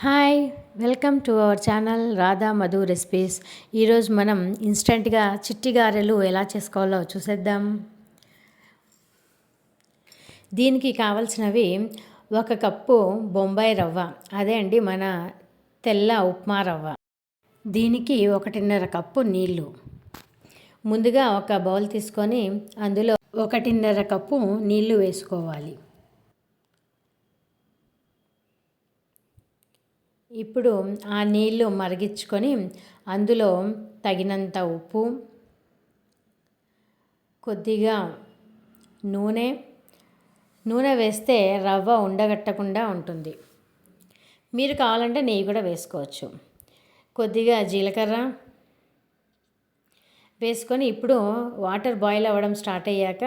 Hi, welcome to our channel Radha Madhu recipes. ఈరోజు మనం ఇన్స్టెంట్గా చిట్టి గారెలు ఎలా చేసుకోవాలో చూసేద్దాం. దీనికి కావలసినవి 1 కప్పు బొంబాయి రవ్వ, అదే అండి మన తెల్ల ఉప్మా రవ్వ. దీనికి 1.5 కప్పు నీళ్ళు. ముందుగా ఒక బౌల్ తీసుకొని అందులో 1.5 కప్పు నీళ్లు వేసుకోవాలి. ఇప్పుడు ఆ నీళ్ళు మరిగించుకొని అందులో తగినంత ఉప్పు, కొద్దిగా నూనె వేస్తే రవ్వ ఉండగట్టకుండా ఉంటుంది. మీరు కావాలంటే నెయ్యి కూడా వేసుకోవచ్చు. కొద్దిగా జీలకర్ర వేసుకొని ఇప్పుడు వాటర్ బాయిల్ అవ్వడం స్టార్ట్ అయ్యాక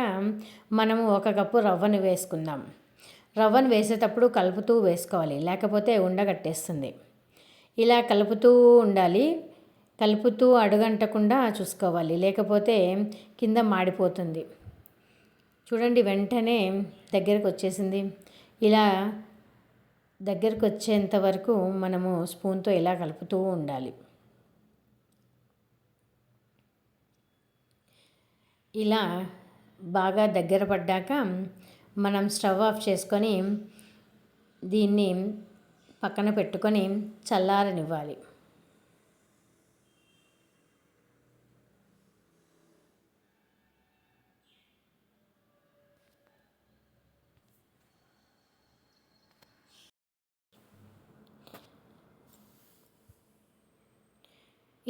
మనము 1 కప్పు రవ్వను వేసుకుందాం. రవ్వను వేసేటప్పుడు కలుపుతూ వేసుకోవాలి, లేకపోతే ఉండగట్టేస్తుంది. ఇలా కలుపుతూ ఉండాలి. కలుపుతూ అడుగంటకుండా చూసుకోవాలి, లేకపోతే కింద మాడిపోతుంది. చూడండి, వెంటనే దగ్గరకు వచ్చేసింది. ఇలా దగ్గరకు వచ్చేంత వరకు మనము స్పూన్తో ఇలా కలుపుతూ ఉండాలి. ఇలా బాగా దగ్గర పడ్డాక మనం స్టవ్ ఆఫ్ చేసుకొని దీన్ని పక్కన పెట్టుకొని చల్లారనివ్వాలి.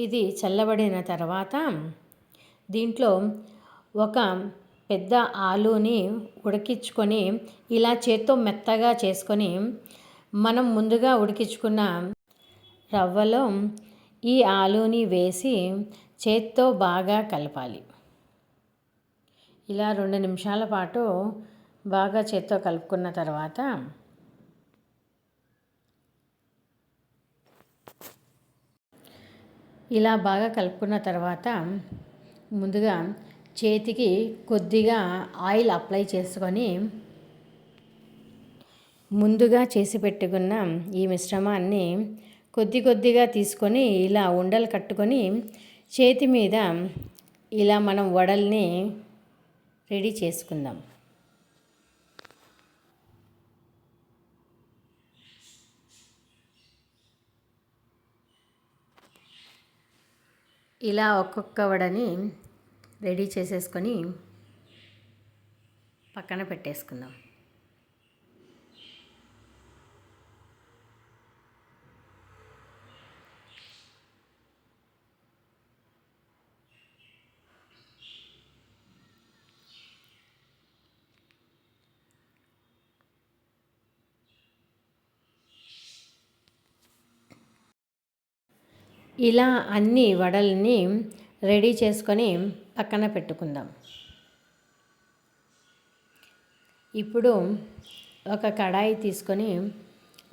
ఇది చల్లబడిన తర్వాత దీంట్లో ఒక పెద్ద ఆలూని ఉడికించుకొని ఇలా చేత్తో మెత్తగా చేసుకొని మనం ముందుగా ఉడికించుకున్న రవ్వలో ఈ ఆలూని వేసి చేత్తో బాగా కలపాలి. ఇలా 2 నిమిషాల పాటు బాగా చేత్తో కలుపుకున్న తర్వాత ఇలా బాగా కలుపుకున్న తర్వాత ముందుగా చేతికి కొద్దిగా ఆయిల్ అప్లై చేసుకొని ముందుగా చేసి పెట్టుకున్న ఈ మిశ్రమాన్ని కొద్దిగా తీసుకొని ఇలా ఉండలు కట్టుకొని చేతి మీద ఇలా మనం వడల్ని రెడీ చేసుకుందాం. ఇలా ఒక్కొక్క వడని రెడీ చేసేసుకొని పక్కన పెట్టేసుకుందాం. ఇలా అన్ని వడల్ని రెడీ చేసుకొని పక్కన పెట్టుకుందాం. ఇప్పుడు ఒక కడాయి తీసుకొని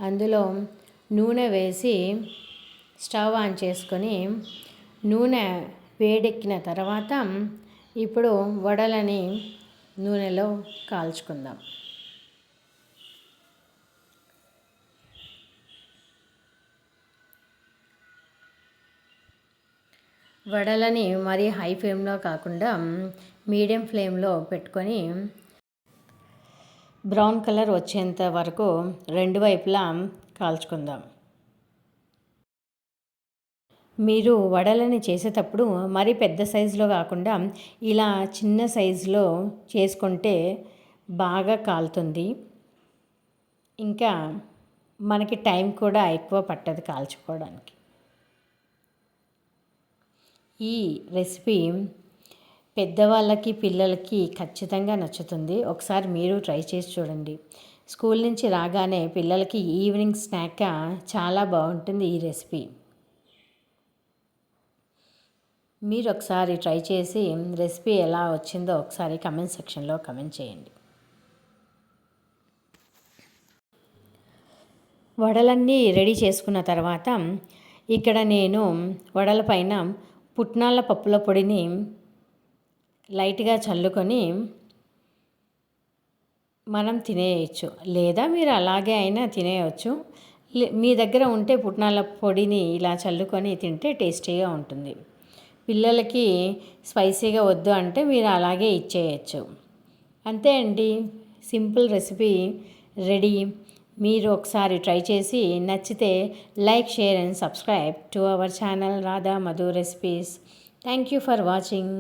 అందులో నూనె వేసి స్టవ్ ఆన్ చేసుకొని నూనె వేడెక్కిన తర్వాత ఇప్పుడు వడలని నూనెలో కాల్చుకుందాం. వడలని మరీ హై ఫ్లేమ్లో కాకుండా మీడియం ఫ్లేమ్లో పెట్టుకొని బ్రౌన్ కలర్ వచ్చేంత వరకు 2 వైపులా కాల్చుకుందాం. మీరు వడలని చేసేటప్పుడు మరీ పెద్ద సైజులో కాకుండా ఇలా చిన్న సైజులో చేసుకుంటే బాగా కాలుతుంది. ఇంకా మనకి టైం కూడా ఎక్కువ పట్టదు కాల్చుకోవడానికి. ఈ రెసిపీ పెద్దవాళ్ళకి పిల్లలకి ఖచ్చితంగా నచ్చుతుంది. ఒకసారి మీరు ట్రై చేసి చూడండి. స్కూల్ నుంచి రాగానే పిల్లలకి ఈవినింగ్ స్నాక్గా చాలా బాగుంటుంది ఈ రెసిపీ. మీరు ఒకసారి ట్రై చేసి రెసిపీ ఎలా వచ్చిందో ఒకసారి కమెంట్ సెక్షన్లో కమెంట్ చేయండి. వడలన్నీ రెడీ చేసుకున్న తర్వాత ఇక్కడ నేను వడల పైన పుట్నాల పప్పుల పొడిని లైట్గా చల్లుకొని మనం తినేయచ్చు, లేదా మీరు అలాగే అయినా తినేయచ్చు. మీ దగ్గర ఉంటే పుట్నాల పొడిని ఇలా చల్లుకొని తింటే టేస్టీగా ఉంటుంది. పిల్లలకి స్పైసీగా వద్దు అంటే మీరు అలాగే ఇచ్చేయచ్చు. అంతే అండి, సింపుల్ రెసిపీ రెడీ. మీరు ఒకసారి ట్రై చేసి నచ్చితే like, share and subscribe to our channel Radha Madhu recipes. Thank you for watching.